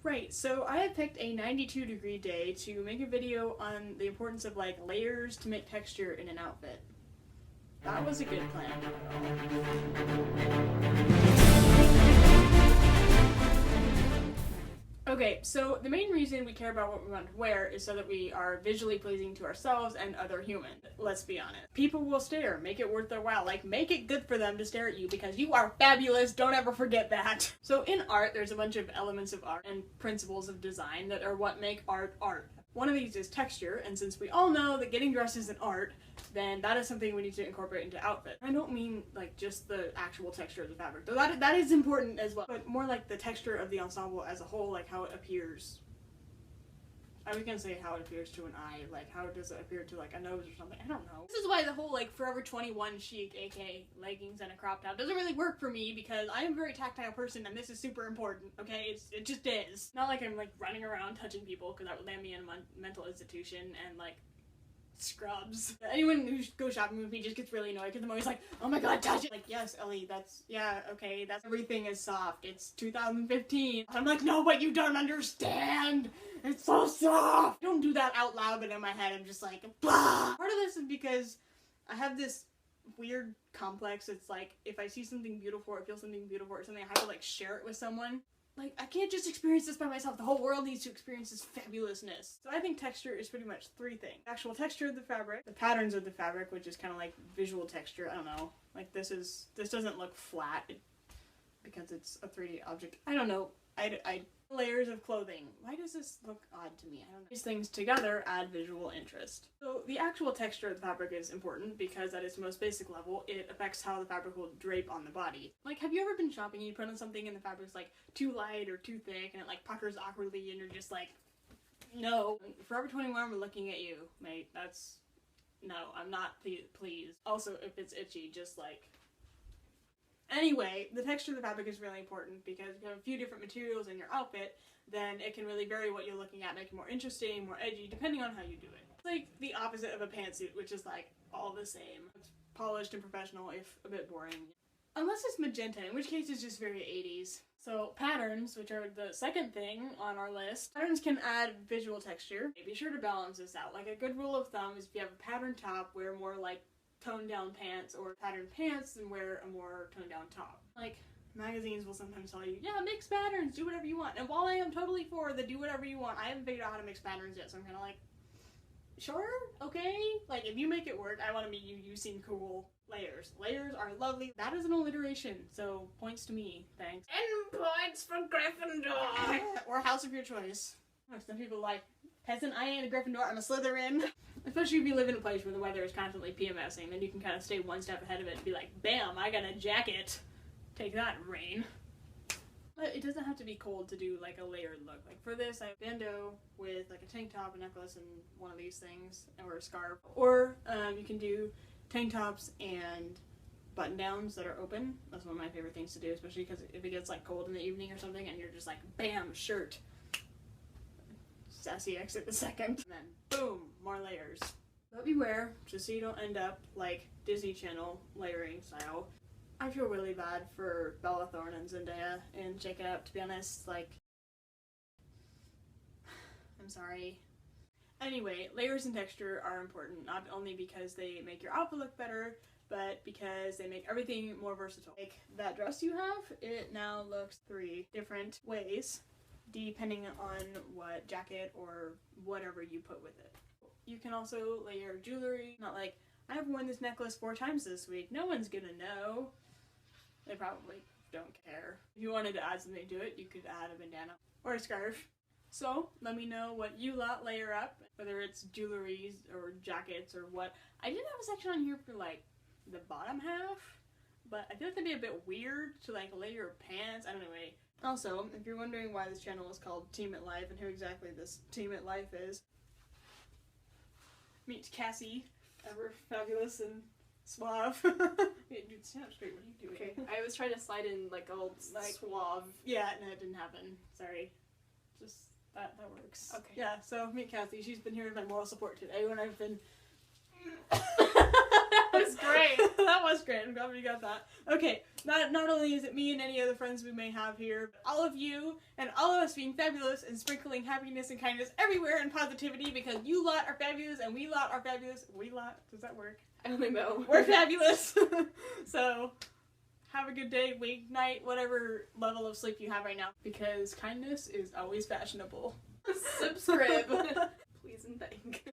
Right, so I have picked a 92-degree day to make a video on the importance of like layers to make texture in an outfit. That was a good plan. Okay, so the main reason we care about what we want to wear is so that we are visually pleasing to ourselves and other humans. Let's be honest. People will stare. Make it worth their while. Like, make it good for them to stare at you because you are fabulous. Don't ever forget that. So in art, there's a bunch of elements of art and principles of design that are what make art art. One of these is texture, and since we all know that getting dressed is an art, then that is something we need to incorporate into outfit. I don't mean like just the actual texture of the fabric, though that is important as well, but more like the texture of the ensemble as a whole, like how it appears. I was gonna say how it appears to an eye, like how does it appear to like a nose or something, I don't know. This is why the whole like Forever 21 chic, aka leggings and a crop top, doesn't really work for me because I am a very tactile person and this is super important, okay? It just is. Not like I'm like running around touching people because that would land me in a mental institution and like scrubs. Anyone who goes shopping with me just gets really annoyed because I'm always like, oh my god, touch it! Like, yes, Ellie, that's, yeah, okay, that's, everything is soft. It's 2015. I'm like, no, but you don't understand! It's so soft! I don't do that out loud, but in my head I'm just like, blah! Part of this is because I have this weird complex. It's like, if I see something beautiful or feel something beautiful or something, I have to like share it with someone. Like, I can't just experience this by myself. The whole world needs to experience this fabulousness. So I think texture is pretty much three things. Actual texture of the fabric, the patterns of the fabric, which is kind of like visual texture. I don't know. Like, this doesn't look flat because it's a 3D object. I don't know. Layers of clothing. Why does this look odd to me? I don't know. These things together add visual interest. So the actual texture of the fabric is important because at its most basic level, it affects how the fabric will drape on the body. Like, have you ever been shopping and you put on something and the fabric's like too light or too thick and it like puckers awkwardly and you're just like, no. Forever 21, we're looking at you, mate. That's, no, I'm not pleased. Also, if it's itchy, just like, anyway, the texture of the fabric is really important because if you have a few different materials in your outfit, then it can really vary what you're looking at, make it more interesting, more edgy, depending on how you do it. It's like the opposite of a pantsuit, which is like all the same. It's polished and professional, if a bit boring. Unless it's magenta, in which case it's just very 80s. So patterns, which are the second thing on our list, patterns can add visual texture. Be sure to balance this out. Like, a good rule of thumb is if you have a patterned top, wear more like toned down pants, or patterned pants and wear a more toned down top. Like, magazines will sometimes tell you, yeah, mix patterns, do whatever you want. And while I am totally for the do whatever you want, I haven't figured out how to mix patterns yet, so I'm kind of like, sure, okay? Like, if you make it work, I want to meet you, you seem cool. Layers. Layers are lovely. That is an alliteration, so points to me, thanks. And points for Gryffindor! Or House of your choice. Some people like, peasant, I ain't a Gryffindor, I'm a Slytherin. Especially if you live in a place where the weather is constantly PMSing, then you can kind of stay one step ahead of it and be like, bam, I got a jacket. Take that, rain. But it doesn't have to be cold to do like a layered look. Like for this, I have bandeau with like a tank top, a necklace, and one of these things, or a scarf. Or you can do tank tops and button downs that are open. That's one of my favorite things to do, especially because if it gets like cold in the evening or something and you're just like, bam, shirt. Sassy exit the second. And then boom, more layers. But beware, just so you don't end up like Disney Channel layering style. I feel really bad for Bella Thorne and Zendaya in Shake It Up, to be honest. Like, I'm sorry. Anyway, layers and texture are important, not only because they make your outfit look better, but because they make everything more versatile. Like that dress you have, it now looks 3 different ways, depending on what jacket or whatever you put with it. You can also layer jewelry, not like, I've worn this necklace 4 times this week, no one's gonna know. They probably don't care. If you wanted to add something to it, you could add a bandana or a scarf. So, let me know what you lot layer up, whether it's jewelry or jackets or what. I did have a section on here for like the bottom half, but I feel like that'd be a bit weird to like layer pants, I don't know. Also, if you're wondering why this channel is called Team at Life and who exactly this Team at Life is, meet Cassie, ever fabulous and suave. Hey, dude, stand up straight, what are you doing? Okay, I was trying to slide in like old like suave. Yeah, no, it didn't happen. Sorry. Just, that works. Okay. Yeah, so meet Cassie. She's been here as my moral support today when I've been was great. That was great. I'm glad we got that. Okay, not only is it me and any other friends we may have here, but all of you and all of us being fabulous and sprinkling happiness and kindness everywhere and positivity because you lot are fabulous and we lot are fabulous. We lot? Does that work? I don't think that will We're work. fabulous. So, have a good day, week, night, whatever level of sleep you have right now because kindness is always fashionable. Subscribe. Please and thank.